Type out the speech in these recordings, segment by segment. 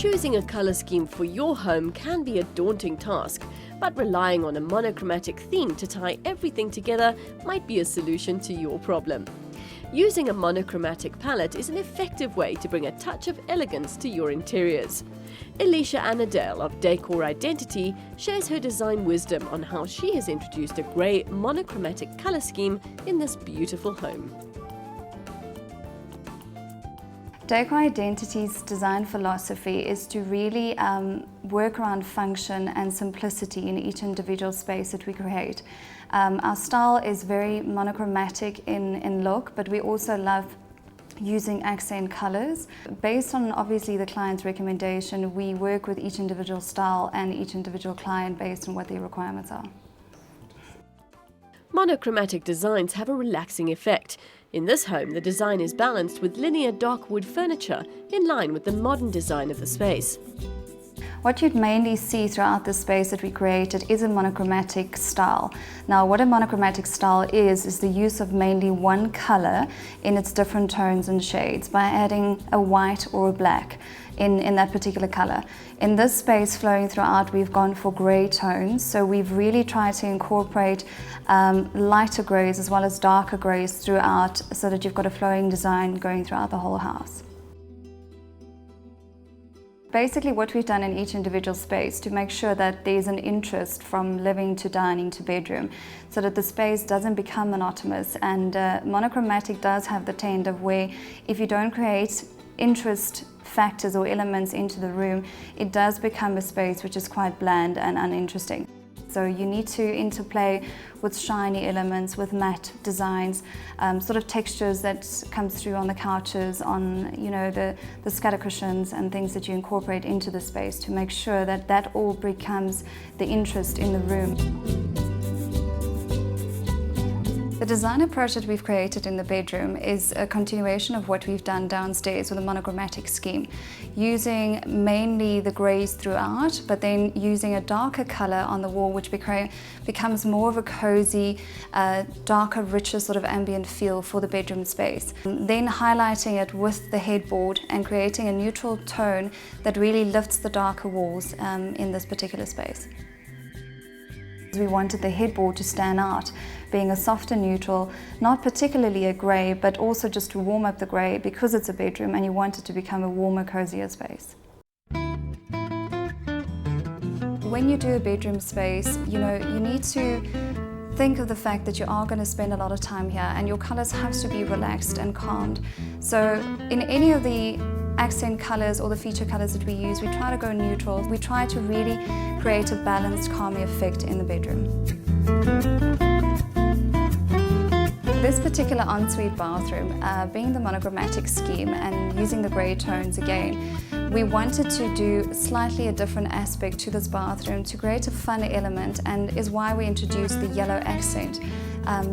Choosing a colour scheme for your home can be a daunting task, but relying on a monochromatic theme to tie everything together might be a solution to your problem. Using a monochromatic palette is an effective way to bring a touch of elegance to your interiors. Alicia Annadale of Decor Identity shares her design wisdom on how she has introduced a grey monochromatic colour scheme in this beautiful home. Decor Identity's design philosophy is to really work around function and simplicity in each individual space that we create. Our style is very monochromatic in look, but we also love using accent colors. Based on obviously the client's recommendation, we work with each individual style and each individual client based on what their requirements are. Monochromatic designs have a relaxing effect. In this home, the design is balanced with linear dark wood furniture in line with the modern design of the space. What you'd mainly see throughout the space that we created is a monochromatic style. Now, what a monochromatic style is the use of mainly one color in its different tones and shades by adding a white or a black in that particular color. In this space flowing throughout, we've gone for gray tones, so we've really tried to incorporate lighter grays as well as darker grays throughout, so that you've got a flowing design going throughout the whole house. Basically, what we've done in each individual space to make sure that there's an interest from living to dining to bedroom, so that the space doesn't become monotonous. And monochromatic does have the trend of where if you don't create interest factors or elements into the room, it does become a space which is quite bland and uninteresting. So you need to interplay with shiny elements, with matte designs, sort of textures that come through on the couches, on the scatter cushions and things that you incorporate into the space to make sure that that all becomes the interest in the room. The design approach that we've created in the bedroom is a continuation of what we've done downstairs with a monochromatic scheme, using mainly the greys throughout, but then using a darker color on the wall, which becomes more of a cozy, darker, richer sort of ambient feel for the bedroom space. Then highlighting it with the headboard and creating a neutral tone that really lifts the darker walls in this particular space. We wanted the headboard to stand out, being a softer neutral, not particularly a grey, but also just to warm up the grey because it's a bedroom and you want it to become a warmer, cozier space. When you do a bedroom space, you need to think of the fact that you are going to spend a lot of time here and your colours have to be relaxed and calmed. So in any of the accent colours or the feature colours that we use, we try to go neutral. We try to really create a balanced, calming effect in the bedroom. This particular ensuite bathroom, being the monochromatic scheme and using the grey tones again, we wanted to do slightly a different aspect to this bathroom to create a fun element, and is why we introduced the yellow accent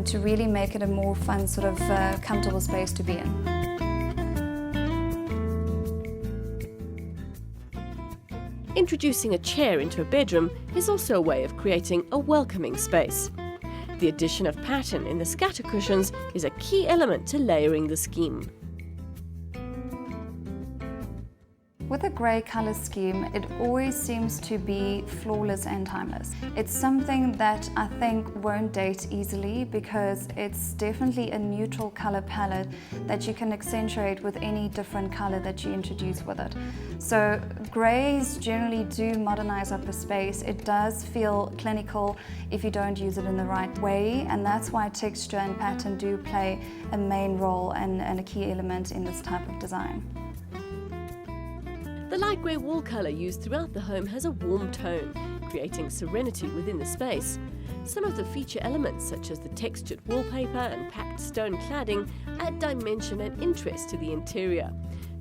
to really make it a more fun, sort of comfortable space to be in. Introducing a chair into a bedroom is also a way of creating a welcoming space. The addition of pattern in the scatter cushions is a key element to layering the scheme. With a grey colour scheme, it always seems to be flawless and timeless. It's something that I think won't date easily because it's definitely a neutral colour palette that you can accentuate with any different colour that you introduce with it. So greys generally do modernize up a space. It does feel clinical if you don't use it in the right way, and that's why texture and pattern do play a main role and a key element in this type of design. The light grey wall colour used throughout the home has a warm tone, creating serenity within the space. Some of the feature elements, such as the textured wallpaper and packed stone cladding, add dimension and interest to the interior.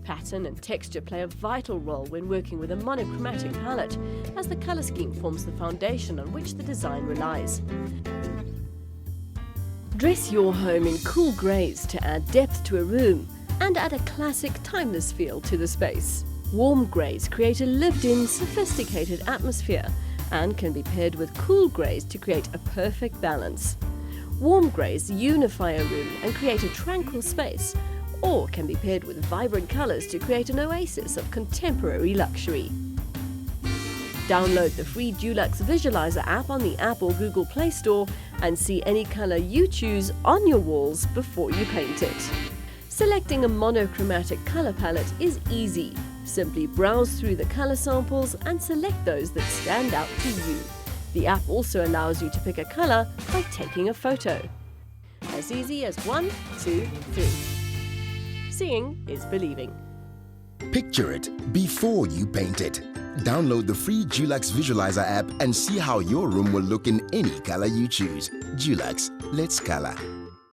Pattern and texture play a vital role when working with a monochromatic palette, as the colour scheme forms the foundation on which the design relies. Dress your home in cool greys to add depth to a room and add a classic, timeless feel to the space. Warm greys create a lived-in, sophisticated atmosphere and can be paired with cool greys to create a perfect balance. Warm greys unify a room and create a tranquil space, or can be paired with vibrant colors to create an oasis of contemporary luxury. Download the free Dulux Visualizer app on the App or Google Play Store and see any color you choose on your walls before you paint it. Selecting a monochromatic color palette is easy. Simply browse through the color samples and select those that stand out to you. The app also allows you to pick a color by taking a photo. As easy as 1, 2, 3. Seeing is believing. Picture it before you paint it. Download the free Dulux Visualizer app and see how your room will look in any color you choose. Dulux, let's color.